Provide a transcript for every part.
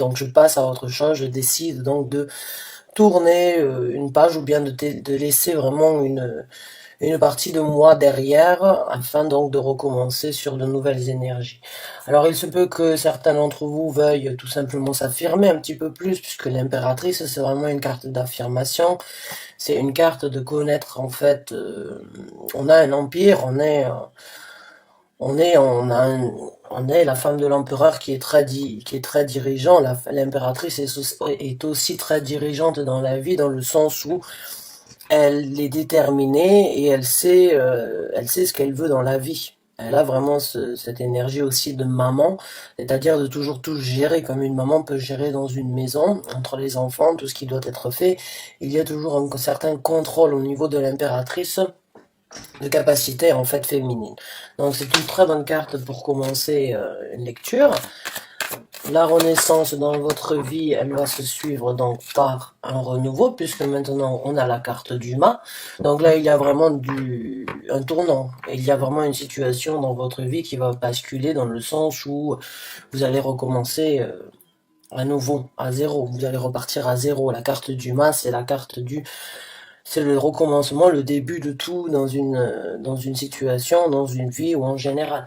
donc je passe à autre chose, je décide donc de tourner une page ou bien de laisser vraiment une partie de moi derrière afin donc de recommencer sur de nouvelles énergies. Alors il se peut que certains d'entre vous veuillent tout simplement s'affirmer un petit peu plus puisque l'impératrice c'est vraiment une carte d'affirmation, c'est une carte de connaître en fait, on a un empire, on est la femme de l'empereur qui est très dirigeant. L'impératrice est aussi très dirigeante dans la vie, dans le sens où elle est déterminée et elle sait ce qu'elle veut dans la vie. Elle a vraiment cette énergie aussi de maman, c'est-à-dire de toujours tout gérer comme une maman peut gérer dans une maison, entre les enfants, tout ce qui doit être fait. Il y a toujours un certain contrôle au niveau de l'impératrice, de capacité en fait féminine. Donc c'est une très bonne carte pour commencer une lecture. La renaissance dans votre vie, elle va se suivre donc par un renouveau, puisque maintenant on a la carte du mât. Donc là, il y a vraiment un tournant. Il y a vraiment une situation dans votre vie qui va basculer dans le sens où vous allez recommencer à nouveau, à zéro. Vous allez repartir à zéro. La carte du mât, c'est la carte c'est le recommencement, le début de tout dans une situation, dans une vie ou en général.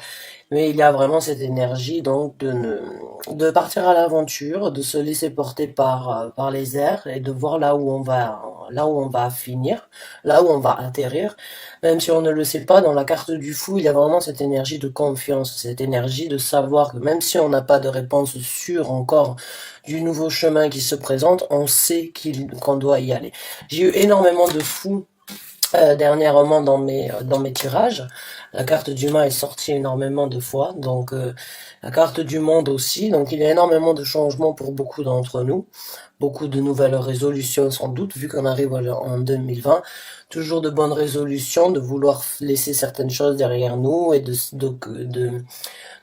Mais il y a vraiment cette énergie donc de partir à l'aventure, de se laisser porter par les airs et de voir là où on va finir, là où on va atterrir. Même si on ne le sait pas, dans la carte du fou, il y a vraiment cette énergie de confiance, cette énergie de savoir que même si on n'a pas de réponse sûre encore du nouveau chemin qui se présente, on sait qu'on doit y aller. J'ai eu énormément de fous dernièrement dans mes tirages. La carte du mât est sortie énormément de fois, donc la carte du monde aussi. Donc il y a énormément de changements pour beaucoup d'entre nous, beaucoup de nouvelles résolutions sans doute, vu qu'on arrive en 2020. Toujours de bonnes résolutions, de vouloir laisser certaines choses derrière nous et de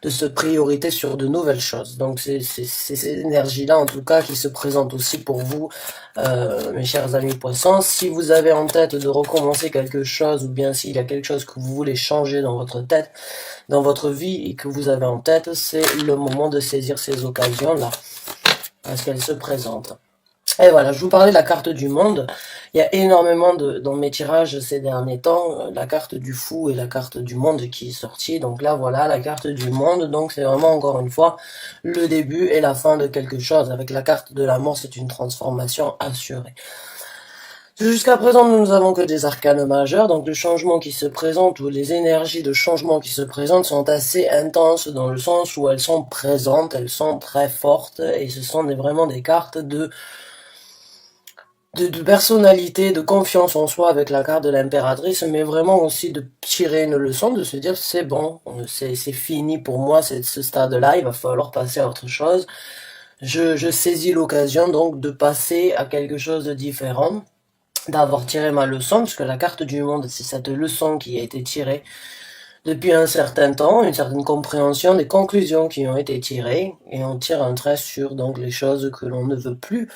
se priorité sur de nouvelles choses. Donc c'est ces énergies-là en tout cas qui se présentent aussi pour vous, mes chers amis poissons. Si vous avez en tête de recommencer quelque chose ou bien s'il y a quelque chose que vous voulez changer dans votre tête, dans votre vie et que vous avez en tête, c'est le moment de saisir ces occasions-là parce qu'elles se présentent. Et voilà, je vous parlais de la carte du monde. Il y a énormément dans mes tirages ces derniers temps, la carte du fou et la carte du monde qui est sortie. Donc là, voilà, la carte du monde. Donc c'est vraiment, encore une fois, le début et la fin de quelque chose. Avec la carte de la mort, c'est une transformation assurée. Jusqu'à présent, nous n'avons que des arcanes majeurs, donc les changements qui se présentent ou les énergies de changement qui se présentent sont assez intenses dans le sens où elles sont présentes, elles sont très fortes et ce sont vraiment des cartes de personnalité, de confiance en soi avec la carte de l'impératrice, mais vraiment aussi de tirer une leçon, de se dire c'est bon, c'est fini pour moi, ce stade-là, il va falloir passer à autre chose. Je saisis l'occasion donc de passer à quelque chose de différent, d'avoir tiré ma leçon, puisque la carte du monde, c'est cette leçon qui a été tirée depuis un certain temps, une certaine compréhension des conclusions qui ont été tirées, et on tire un trait sur donc les choses que l'on ne veut plus,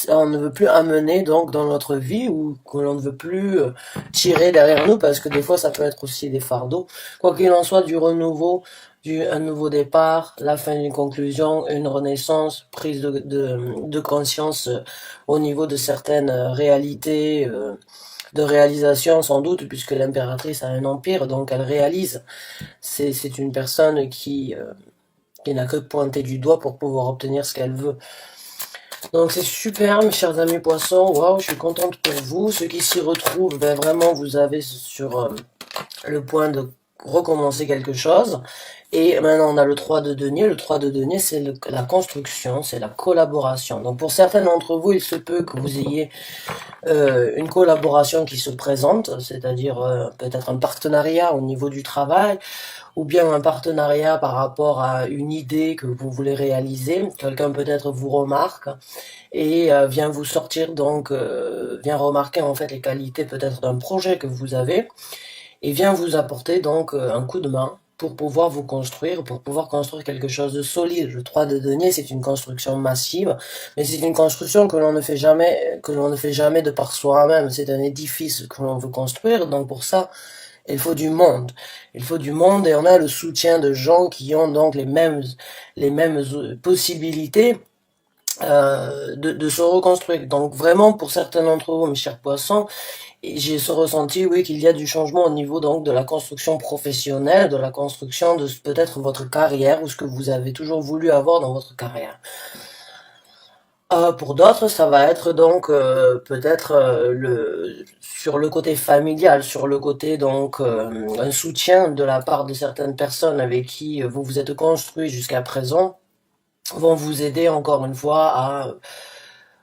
amener donc dans notre vie ou que l'on ne veut plus tirer derrière nous, parce que des fois ça peut être aussi des fardeaux. Quoi qu'il en soit, du renouveau, un nouveau départ, la fin d'une conclusion, une renaissance, prise de conscience au niveau de certaines réalités. De réalisation sans doute, puisque l'impératrice a un empire, donc elle réalise. C'est une personne qui n'a que pointé du doigt pour pouvoir obtenir ce qu'elle veut. Donc c'est super, mes chers amis poissons. Waouh, je suis contente pour vous. Ceux qui s'y retrouvent, ben vraiment, vous avez sur le point de recommencer quelque chose. Et maintenant, on a le 3 de denier. Le 3 de denier, c'est la construction, c'est la collaboration. Donc pour certains d'entre vous, il se peut que vous ayez une collaboration qui se présente, c'est-à-dire peut-être un partenariat au niveau du travail, ou bien un partenariat par rapport à une idée que vous voulez réaliser. Quelqu'un peut-être vous remarque et vient vous sortir donc, vient remarquer en fait les qualités peut-être d'un projet que vous avez et vient vous apporter donc un coup de main pour pouvoir vous construire, pour pouvoir construire quelque chose de solide. Le 3 de denier, c'est une construction massive, mais c'est une construction que l'on ne fait jamais, de par soi-même. C'est un édifice que l'on veut construire, donc pour ça, il faut du monde. Il faut du monde et on a le soutien de gens qui ont donc les mêmes possibilités de se reconstruire. Donc vraiment, pour certains d'entre vous, mes chers poissons, j'ai ce ressenti, oui, qu'il y a du changement au niveau donc de la construction professionnelle, de la construction de peut-être votre carrière ou ce que vous avez toujours voulu avoir dans votre carrière. Pour d'autres, ça va être donc peut-être sur le côté familial, sur le côté donc un soutien de la part de certaines personnes avec qui vous vous êtes construit jusqu'à présent, vont vous aider encore une fois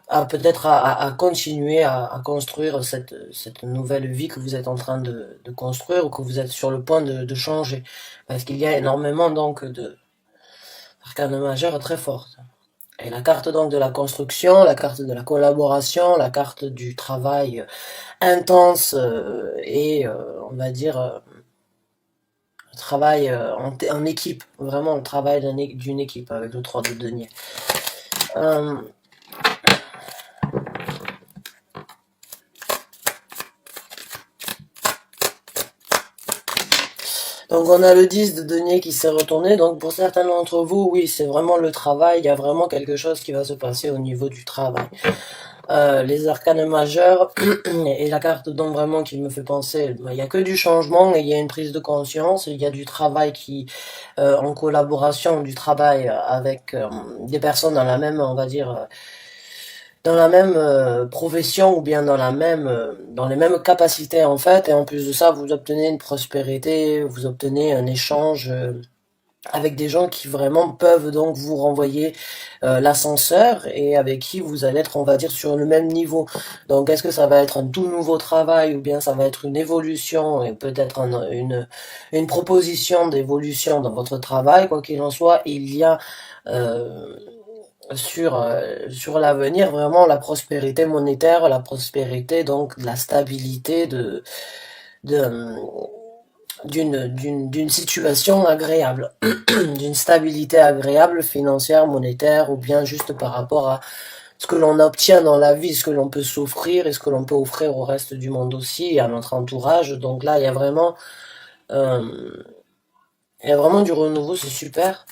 à peut-être à continuer à construire cette nouvelle vie que vous êtes en train de construire ou que vous êtes sur le point de changer. Parce qu'il y a énormément donc de arcanes majeures très fortes. Et la carte donc de la construction, la carte de la collaboration, la carte du travail intense et on va dire le travail en équipe, vraiment le travail d'une équipe avec le 3 de denier. Donc on a le 10 de denier qui s'est retourné, donc pour certains d'entre vous, oui, c'est vraiment le travail, il y a vraiment quelque chose qui va se passer au niveau du travail. Les arcanes majeurs et la carte donc vraiment qui me fait penser, il n'y a que du changement et il y a une prise de conscience, il y a du travail qui, en collaboration, du travail avec des personnes dans la même, on va dire, dans la même profession ou bien dans la même dans les mêmes capacités en fait, et en plus de ça vous obtenez une prospérité, vous obtenez un échange avec des gens qui vraiment peuvent donc vous renvoyer l'ascenseur et avec qui vous allez être, on va dire, sur le même niveau. Donc est-ce que ça va être un tout nouveau travail ou bien ça va être une évolution et peut-être une proposition d'évolution dans votre travail. Quoi qu'il en soit, il y a sur l'avenir vraiment la prospérité monétaire, la prospérité donc de la stabilité de d'une situation agréable, d'une stabilité agréable financière, monétaire ou bien juste par rapport à ce que l'on obtient dans la vie, ce que l'on peut s'offrir et ce que l'on peut offrir au reste du monde aussi et à notre entourage. Donc là, euh, il y a vraiment du renouveau, c'est super.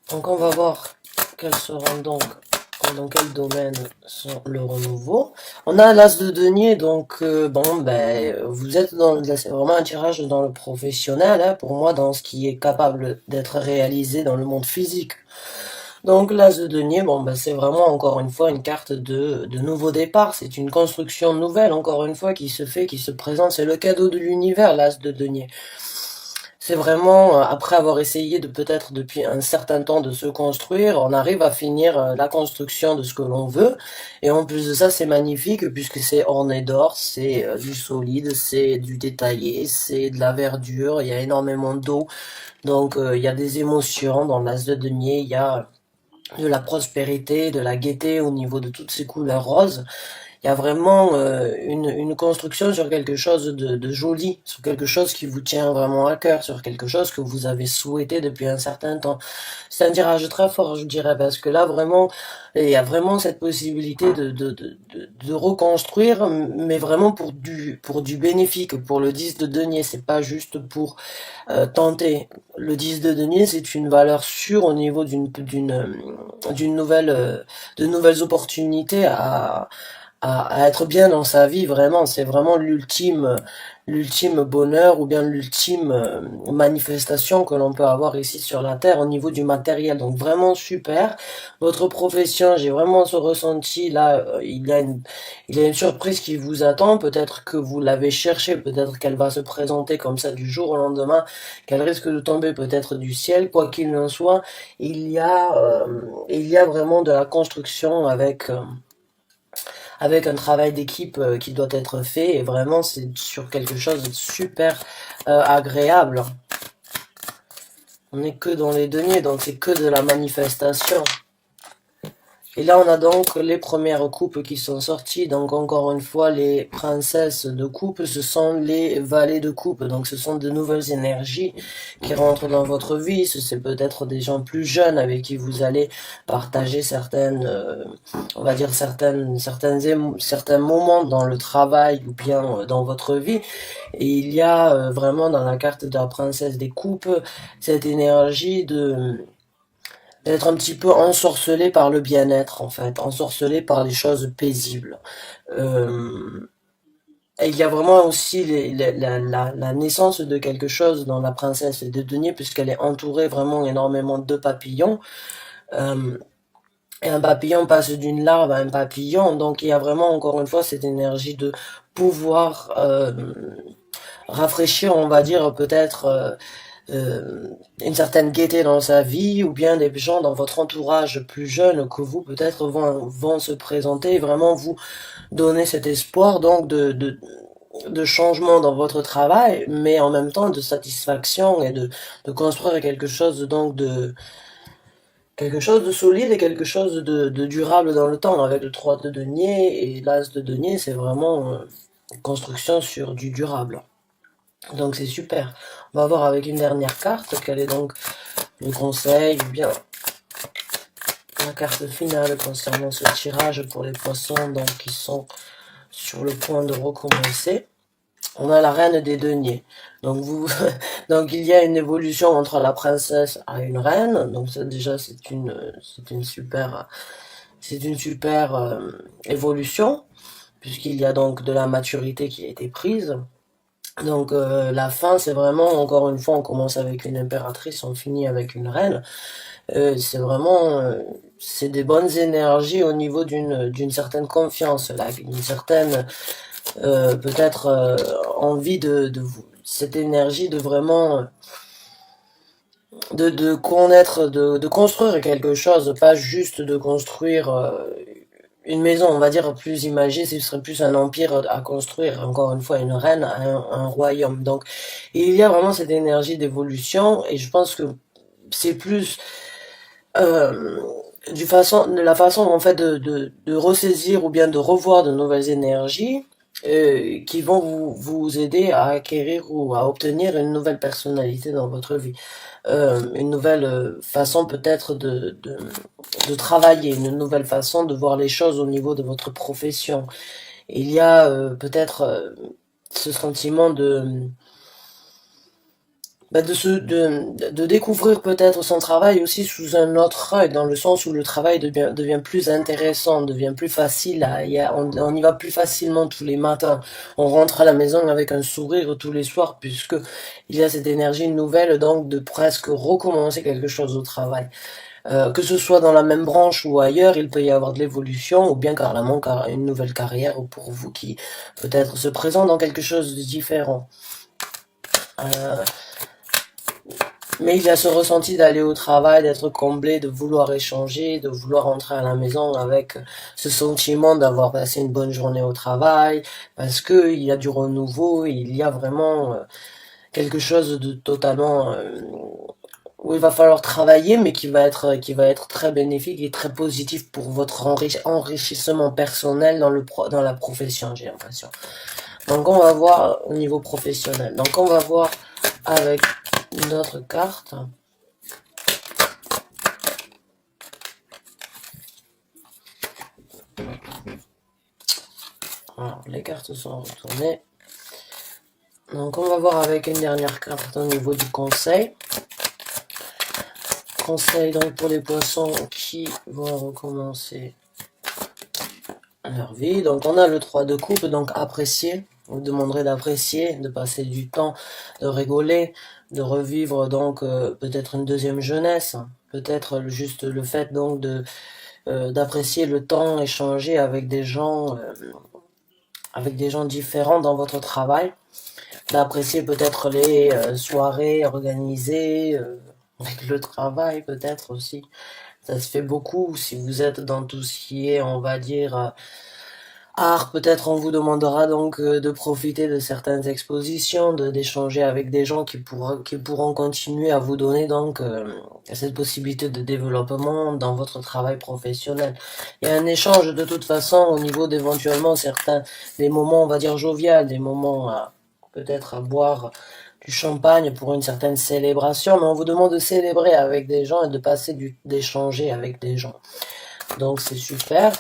Donc on va voir quels seront donc dans quel domaine sont le renouveau. On a l'as de denier, donc bon ben vous êtes dans c'est vraiment un tirage dans le professionnel, hein, pour moi dans ce qui est capable d'être réalisé dans le monde physique. Donc l'as de denier, bon ben c'est vraiment encore une fois une carte de nouveau départ, c'est une construction nouvelle encore une fois qui se fait, qui se présente, c'est le cadeau de l'univers, l'as de denier. C'est vraiment, après avoir essayé de peut-être depuis un certain temps de se construire, on arrive à finir la construction de ce que l'on veut. Et en plus de ça, c'est magnifique puisque c'est orné d'or, c'est du solide, c'est du détaillé, c'est de la verdure, il y a énormément d'eau. Donc il y a des émotions dans l'as de denier, il y a de la prospérité, de la gaieté au niveau de toutes ces couleurs roses. Il y a vraiment une construction sur quelque chose de joli, sur quelque chose qui vous tient vraiment à cœur, sur quelque chose que vous avez souhaité depuis un certain temps. C'est un tirage très fort, je dirais, parce que là, vraiment, il y a vraiment cette possibilité de reconstruire, mais vraiment pour du bénéfique, pour le 10 de denier. C'est pas juste pour tenter. Le 10 de denier, c'est une valeur sûre au niveau d'une nouvelle, de nouvelles opportunités à être bien dans sa vie, vraiment, c'est vraiment l'ultime bonheur ou bien l'ultime manifestation que l'on peut avoir ici sur la terre au niveau du matériel. Donc vraiment super. Votre profession, j'ai vraiment ce ressenti là, il y a une surprise qui vous attend, peut-être que vous l'avez cherchée, peut-être qu'elle va se présenter comme ça du jour au lendemain, qu'elle risque de tomber peut-être du ciel, quoi qu'il en soit, il y a vraiment de la construction avec un travail d'équipe qui doit être fait, et vraiment c'est sur quelque chose de super agréable. On n'est que dans les deniers, donc c'est que de la manifestation. Et là, on a donc les premières coupes qui sont sorties. Donc, encore une fois, les princesses de coupe, ce sont les valets de coupe. Donc, ce sont de nouvelles énergies qui rentrent dans votre vie. C'est peut-être des gens plus jeunes avec qui vous allez partager certaines, on va dire certains moments dans le travail ou bien dans votre vie. Et il y a vraiment dans la carte de la princesse des coupes cette énergie d'être un petit peu ensorcelé par le bien-être, en fait, ensorcelé par les choses paisibles. Euh, et il y a vraiment aussi la naissance de quelque chose dans la princesse de denier, puisqu'elle est entourée vraiment énormément de papillons. Euh, et un papillon passe d'une larve à un papillon, donc il y a vraiment encore une fois cette énergie de pouvoir rafraîchir, on va dire, peut-être euh, une certaine gaieté dans sa vie, ou bien des gens dans votre entourage plus jeunes que vous peut-être vont se présenter et vraiment vous donner cet espoir donc de changement dans votre travail, mais en même temps de satisfaction et de construire quelque chose donc de quelque chose de solide et quelque chose de durable dans le temps. Avec le 3 de denier et l'as de denier, c'est vraiment une construction sur du durable. Donc c'est super. On va voir avec une dernière carte quel est donc le conseil ou bien la carte finale concernant ce tirage pour les poissons donc qui sont sur le point de recommencer. On a la reine des deniers. Donc donc il y a une évolution entre la princesse à une reine. Donc ça déjà c'est une super évolution puisqu'il y a donc de la maturité qui a été prise. Donc la fin, c'est vraiment, encore une fois, on commence avec une impératrice, on finit avec une reine. C'est vraiment, c'est des bonnes énergies au niveau d'une certaine confiance, là, d'une certaine peut-être envie cette énergie de vraiment de connaître, de construire quelque chose, pas juste de construire une maison, on va dire, plus imagée, ce serait plus un empire à construire, encore une fois, une reine, un royaume. Donc, il y a vraiment cette énergie d'évolution, et je pense que c'est plus euh, de la façon, en fait, de ressaisir ou bien de revoir de nouvelles énergies qui vont vous aider à acquérir ou à obtenir une nouvelle personnalité dans votre vie. Une nouvelle façon peut-être de travailler, une nouvelle façon de voir les choses au niveau de votre profession. Il y a peut-être ce sentiment de découvrir peut-être son travail aussi sous un autre œil, dans le sens où le travail devient plus intéressant, devient plus facile, on y va plus facilement tous les matins, on rentre à la maison avec un sourire tous les soirs, puisque il y a cette énergie nouvelle, donc de presque recommencer quelque chose au travail. Que ce soit dans la même branche ou ailleurs, il peut y avoir de l'évolution, ou bien carrément une nouvelle carrière pour vous qui peut-être se présente dans quelque chose de différent. Euh, Mais il y a ce ressenti d'aller au travail, d'être comblé, de vouloir échanger, de vouloir rentrer à la maison avec ce sentiment d'avoir passé une bonne journée au travail, parce que il y a du renouveau, il y a vraiment quelque chose de totalement où il va falloir travailler, mais qui va être très bénéfique et très positif pour votre enrichissement personnel dans la profession, j'ai l'impression. Donc on va voir au niveau professionnel. Donc on va voir avec une autre carte. Alors, les cartes sont retournées. Donc on va voir avec une dernière carte au niveau du conseil. Conseil donc pour les poissons qui vont recommencer leur vie. Donc on a le 3 de coupe, donc apprécier. Vous demanderez d'apprécier, de passer du temps, de rigoler, de revivre donc peut-être une deuxième jeunesse. Peut-être juste le fait donc d'apprécier le temps échangé avec des gens différents dans votre travail, d'apprécier peut-être les soirées organisées avec le travail peut-être aussi. Ça se fait beaucoup si vous êtes dans tout ce qui est, on va dire, Art, peut-être on vous demandera donc de profiter de certaines expositions, d'échanger avec des gens qui pourront continuer à vous donner donc cette possibilité de développement dans votre travail professionnel. Il y a un échange de toute façon au niveau d'éventuellement des moments, on va dire jovial, des moments peut-être à boire du champagne pour une certaine célébration, mais on vous demande de célébrer avec des gens et de d'échanger avec des gens. Donc c'est super.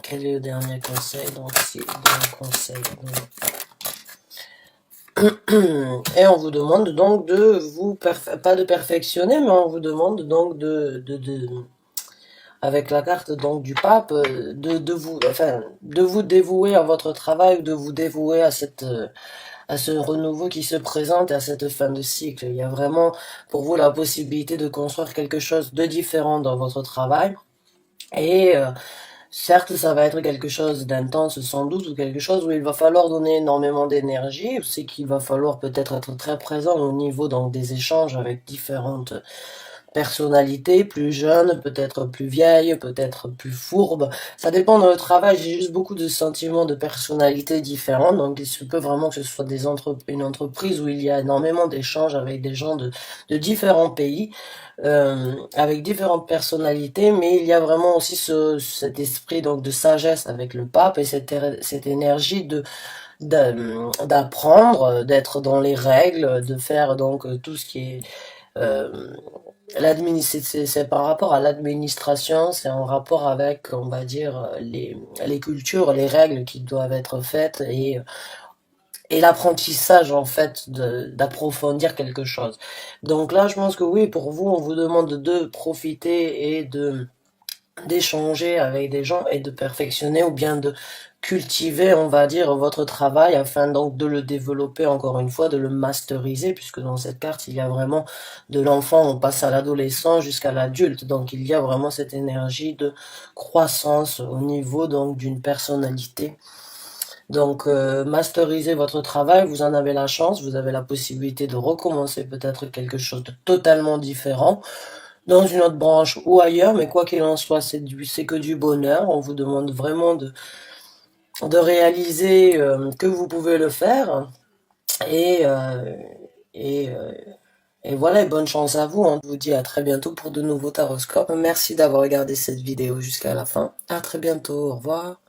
Quel est le dernier conseil? Donc, si, le conseil. Et on vous demande donc de vous, pas de perfectionner, mais on vous demande donc avec la carte donc du pape, de vous dévouer à votre travail, de vous dévouer à ce renouveau qui se présente, à cette fin de cycle. Il y a vraiment pour vous la possibilité de construire quelque chose de différent dans votre travail. Et certes, ça va être quelque chose d'intense sans doute, ou quelque chose où il va falloir donner énormément d'énergie, c'est qu'il va falloir peut-être être très présent au niveau donc des échanges avec différentes personnalités, plus jeunes, peut-être plus vieilles, peut-être plus fourbes. Ça dépend de le travail, j'ai juste beaucoup de sentiments de personnalités différentes, donc il se peut vraiment que ce soit une entreprise où il y a énormément d'échanges avec des gens de différents pays, avec différentes personnalités, mais il y a vraiment aussi cet esprit donc de sagesse avec le pape et cette énergie d'apprendre, d'être dans les règles, de faire donc tout ce qui est euh, c'est par rapport à l'administration, c'est en rapport avec, on va dire, les cultures, les règles qui doivent être faites et l'apprentissage, en fait, d'approfondir quelque chose. Donc là, je pense que oui, pour vous, on vous demande de profiter et d'échanger avec des gens et de perfectionner ou bien de cultiver, on va dire, votre travail afin donc de le développer encore une fois, de le masteriser, puisque dans cette carte, il y a vraiment de l'enfant, on passe à l'adolescent jusqu'à l'adulte. Donc il y a vraiment cette énergie de croissance au niveau donc d'une personnalité. Donc masteriser votre travail, vous en avez la chance, vous avez la possibilité de recommencer peut-être quelque chose de totalement différent dans une autre branche ou ailleurs, mais quoi qu'il en soit, c'est que du bonheur. On vous demande vraiment de réaliser que vous pouvez le faire et, euh, et, euh, et voilà, et bonne chance à vous. On vous dit à très bientôt pour de nouveaux taroscopes. Merci d'avoir regardé cette vidéo jusqu'à la fin. À très bientôt. Au revoir.